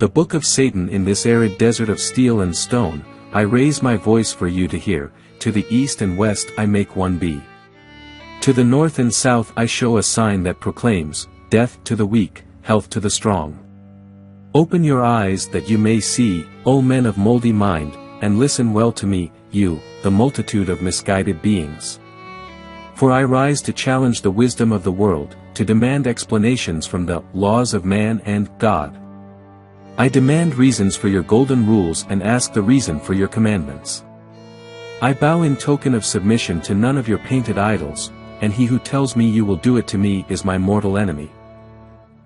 The book of Satan in this arid desert of steel and stone, I raise my voice for you to hear, to the east and west I make one be. To the north and south I show a sign that proclaims, death to the weak, health to the strong. Open your eyes that you may see, O men of moldy mind, and listen well to me, you, the multitude of misguided beings. For I rise to challenge the wisdom of the world, to demand explanations from the laws of man and God. I demand reasons for your golden rules and ask the reason for your commandments. I bow in token of submission to none of your painted idols, and he who tells me you will do it to me is my mortal enemy.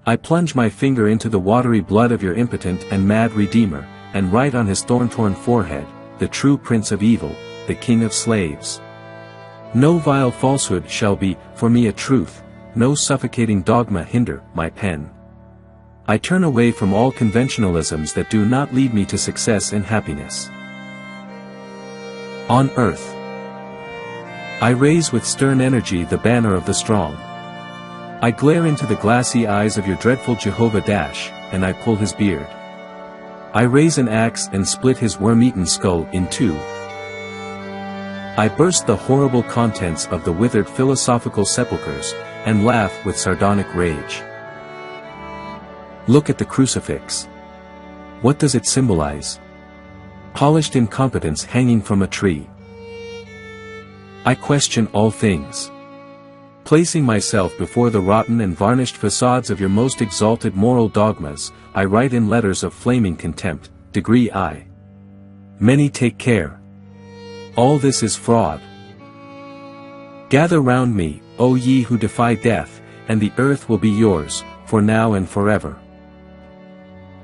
I plunge my finger into the watery blood of your impotent and mad Redeemer, and write on his thorn-torn forehead, the true Prince of Evil, the King of Slaves. No vile falsehood shall be, for me a truth, no suffocating dogma hinder my pen. I turn away from all conventionalisms that do not lead me to success and happiness. On earth, I raise with stern energy the banner of the strong. I glare into the glassy eyes of your dreadful Jehovah Dash, and I pull his beard. I raise an axe and split his worm-eaten skull in two. I burst the horrible contents of the withered philosophical sepulchres, and laugh with sardonic rage. Look at the crucifix. What does it symbolize? Polished incompetence hanging from a tree. I question all things. Placing myself before the rotten and varnished facades of your most exalted moral dogmas, I write in letters of flaming contempt, degree I. Many take care. All this is fraud. Gather round me, O ye who defy death, and the earth will be yours, for now and forever.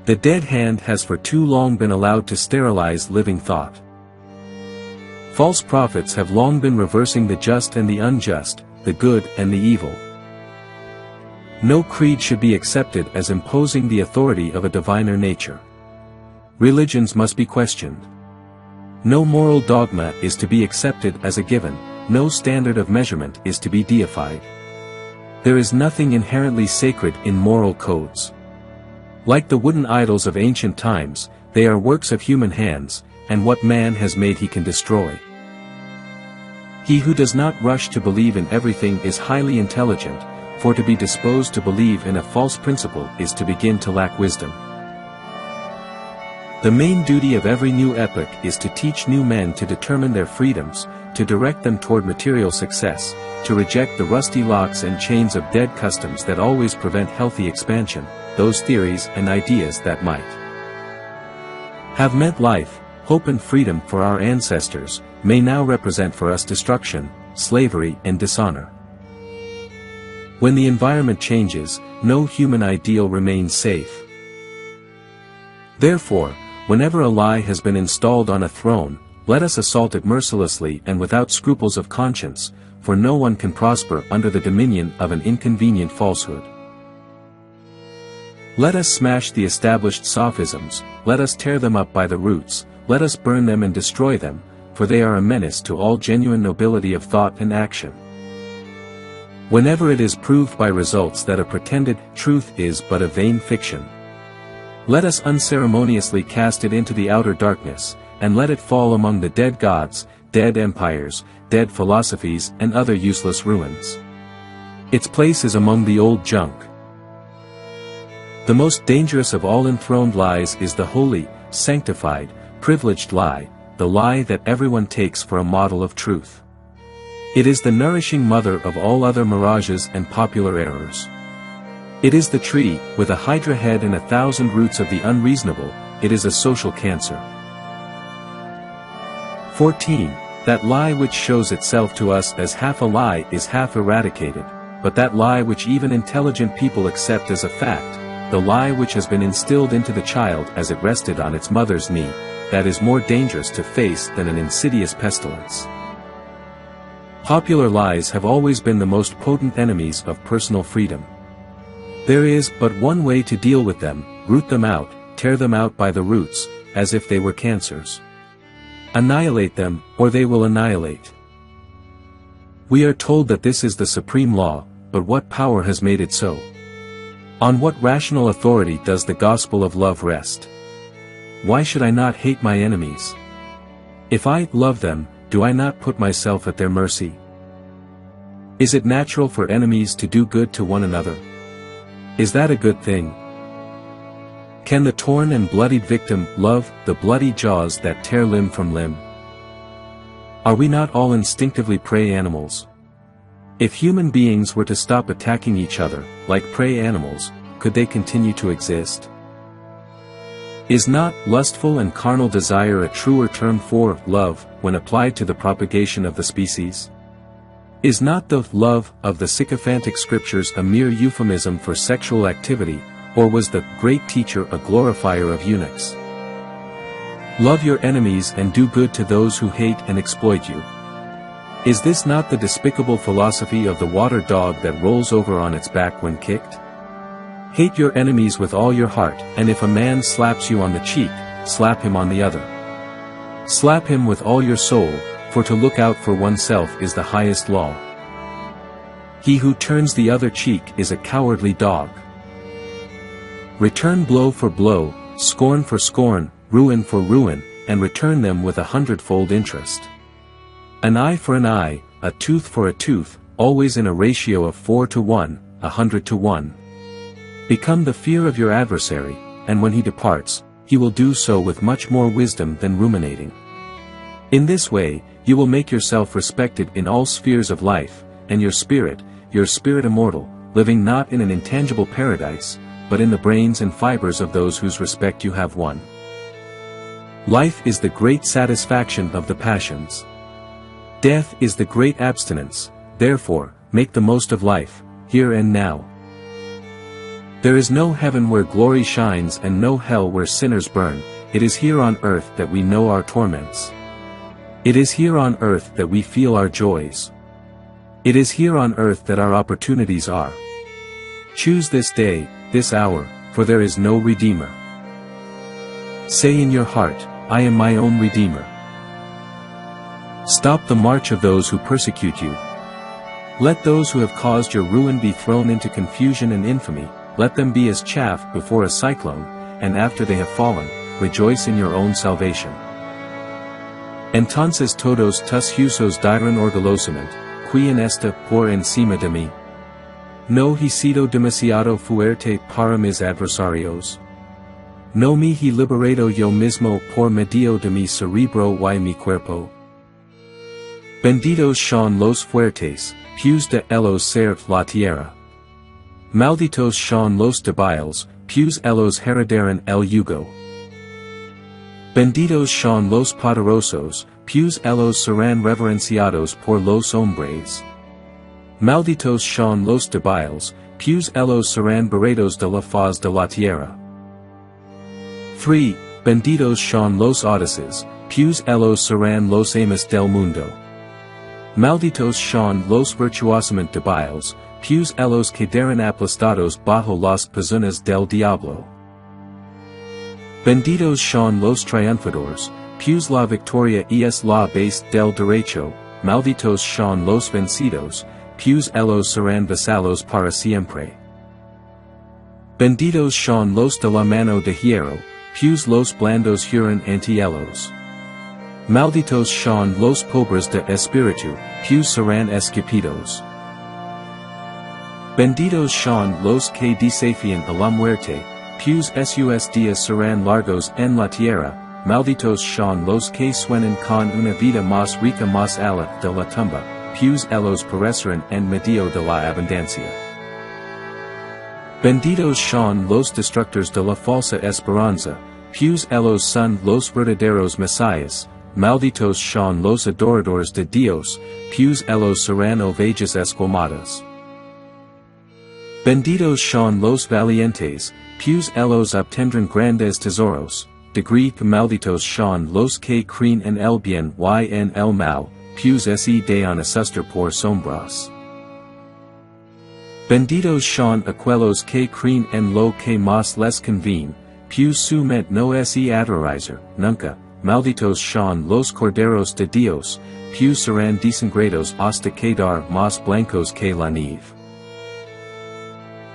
The dead hand has for too long been allowed to sterilize living thought. False prophets have long been reversing the just and the unjust, the good and the evil. No creed should be accepted as imposing the authority of a diviner nature. Religions must be questioned. No moral dogma is to be accepted as a given, no standard of measurement is to be deified. There is nothing inherently sacred in moral codes. Like the wooden idols of ancient times, they are works of human hands, and what man has made he can destroy. He who does not rush to believe in everything is highly intelligent, for to be disposed to believe in a false principle is to begin to lack wisdom. The main duty of every new epoch is to teach new men to determine their freedoms, to direct them toward material success, to reject the rusty locks and chains of dead customs that always prevent healthy expansion, those theories and ideas that might have meant life, hope and freedom for our ancestors, may now represent for us destruction, slavery and dishonor. When the environment changes, no human ideal remains safe. Therefore, whenever a lie has been installed on a throne, let us assault it mercilessly and without scruples of conscience, for no one can prosper under the dominion of an inconvenient falsehood. Let us smash the established sophisms, let us tear them up by the roots, let us burn them and destroy them, for they are a menace to all genuine nobility of thought and action. Whenever it is proved by results that a pretended truth is but a vain fiction, let us unceremoniously cast it into the outer darkness, and let it fall among the dead gods, dead empires, dead philosophies and other useless ruins. Its place is among the old junk. The most dangerous of all enthroned lies is the holy, sanctified, privileged lie, the lie that everyone takes for a model of truth. It is the nourishing mother of all other mirages and popular errors. It is the tree, with a hydra head and 1,000 roots of the unreasonable, it is a social cancer. 14. That lie which shows itself to us as half a lie is half eradicated, but that lie which even intelligent people accept as a fact, the lie which has been instilled into the child as it rested on its mother's knee, that is more dangerous to face than an insidious pestilence. Popular lies have always been the most potent enemies of personal freedom. There is but one way to deal with them: root them out, tear them out by the roots, as if they were cancers. Annihilate them, or they will annihilate. We are told that this is the supreme law, but what power has made it so? On what rational authority does the gospel of love rest? Why should I not hate my enemies? If I love them, do I not put myself at their mercy? Is it natural for enemies to do good to one another? Is that a good thing? Can the torn and bloodied victim love the bloody jaws that tear limb from limb? Are we not all instinctively prey animals? If human beings were to stop attacking each other, like prey animals, could they continue to exist? Is not lustful and carnal desire a truer term for love, when applied to the propagation of the species? Is not the love of the sycophantic scriptures a mere euphemism for sexual activity, or was the great teacher a glorifier of eunuchs? Love your enemies and do good to those who hate and exploit you. Is this not the despicable philosophy of the water dog that rolls over on its back when kicked? Hate your enemies with all your heart, and if a man slaps you on the cheek, slap him on the other. Slap him with all your soul, for to look out for oneself is the highest law. He who turns the other cheek is a cowardly dog. Return blow for blow, scorn for scorn, ruin for ruin, and return them with 100-fold interest. An eye for an eye, a tooth for a tooth, always in a ratio of 4 to 1, 100 to 1. Become the fear of your adversary, and when he departs, he will do so with much more wisdom than ruminating. In this way, you will make yourself respected in all spheres of life, and your spirit immortal, living not in an intangible paradise, but in the brains and fibers of those whose respect you have won. Life is the great satisfaction of the passions. Death is the great abstinence, therefore, make the most of life, here and now. There is no heaven where glory shines and no hell where sinners burn. It is here on earth that we know our torments. It is here on earth that we feel our joys. It is here on earth that our opportunities are. Choose this day, this hour, for there is no Redeemer. Say in your heart, I am my own Redeemer. Stop the march of those who persecute you. Let those who have caused your ruin be thrown into confusion and infamy, let them be as chaff before a cyclone, and after they have fallen, rejoice in your own salvation. Entonces todos tus juicios dirán orgullosamente, ¿quién está por encima de mí? No he sido demasiado fuerte para mis adversarios. No me he liberado yo mismo por medio de mi cerebro y mi cuerpo. Benditos son los fuertes, pues de ellos ser la tierra. Malditos son los débiles, pues ellos heredarán el yugo. Benditos son los poderosos, pues ellos serán reverenciados por los hombres. Malditos son los débiles, pues ellos serán barridos de la faz de la tierra. 3. Benditos son los audaces, pues ellos serán los amos del mundo. Malditos son los virtuosamente débiles, pues ellos quedarán aplastados bajo las pezuñas del diablo. Benditos son los triunfadores, pues la victoria es la base del derecho. Malditos son los vencidos, pues ellos serán vasalos para siempre. Benditos son los de la mano de hierro, pues los blandos juran ante ellos. Malditos son los pobres de espíritu, pues serán escupidos. Benditos son los que desafían a la muerte, pues sus días serán largos en la tierra. Malditos son los que sueñan con una vida más rica más allá de la tumba, pues ellos perecerán en medio de la abundancia. Benditos son los destructores de la falsa esperanza, pues ellos son los verdaderos mesías. Malditos son los adoradores de Dios, pues ellos serán ovejas esquilmadas. Benditos son los valientes, pues ellos obtendrán grandes tesoros. Degree malditos son los que creen en el bien y en el mal, pues se dan asuster por sombras. Benditos son aquellos que creen en lo que más les conviene, pues su mente no se aterriza, nunca. Malditos son los corderos de Dios, pues serán desangrados hasta quedar más blancos que la nieve.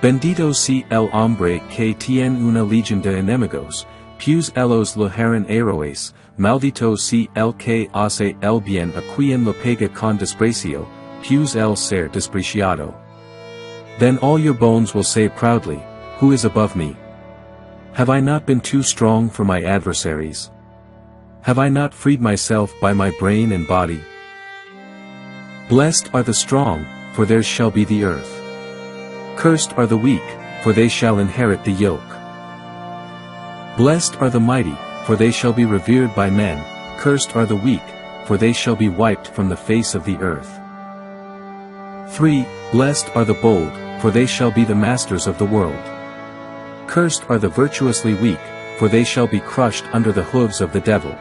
Bendito sea el hombre que tiene una legión de enemigos, pues ellos lo harán héroes, maldito sea el que hace el bien a quien lo paga con desprecio, pues el ser despreciado. Then all your bones will say proudly, who is above me? Have I not been too strong for my adversaries? Have I not freed myself by my brain and body? Blessed are the strong, for theirs shall be the earth. Cursed are the weak, for they shall inherit the yoke. Blessed are the mighty, for they shall be revered by men, cursed are the weak, for they shall be wiped from the face of the earth. 3. Blessed are the bold, for they shall be the masters of the world. Cursed are the virtuously weak, for they shall be crushed under the hooves of the devil.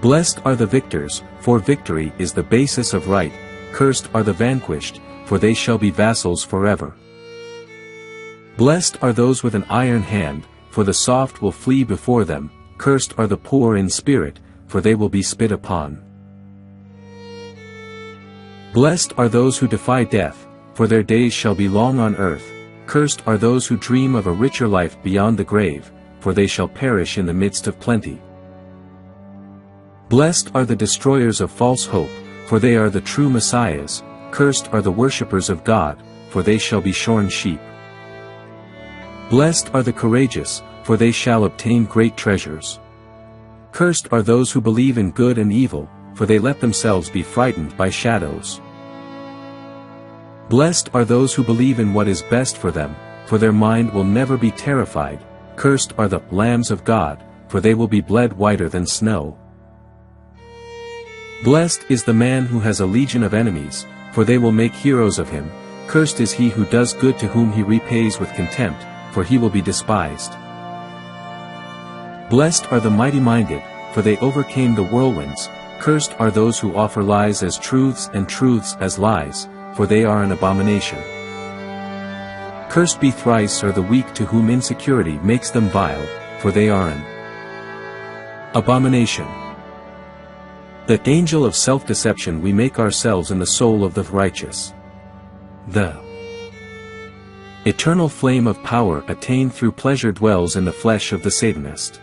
Blessed are the victors, for victory is the basis of right, cursed are the vanquished, for they shall be vassals forever. Blessed are those with an iron hand, for the soft will flee before them, cursed are the poor in spirit, for they will be spit upon. Blessed are those who defy death, for their days shall be long on earth, cursed are those who dream of a richer life beyond the grave, for they shall perish in the midst of plenty. Blessed are the destroyers of false hope, for they are the true messiahs, cursed are the worshippers of God, for they shall be shorn sheep. Blessed are the courageous, for they shall obtain great treasures. Cursed are those who believe in good and evil, for they let themselves be frightened by shadows. Blessed are those who believe in what is best for them, for their mind will never be terrified, cursed are the lambs of God, for they will be bled whiter than snow. Blessed is the man who has a legion of enemies, for they will make heroes of him, cursed is he who does good to whom he repays with contempt, for he will be despised. Blessed are the mighty-minded, for they overcame the whirlwinds, cursed are those who offer lies as truths and truths as lies, for they are an abomination. Cursed be thrice are the weak to whom insecurity makes them vile, for they are an abomination. The angel of self-deception we make ourselves in the soul of the righteous. The eternal flame of power attained through pleasure dwells in the flesh of the Satanist.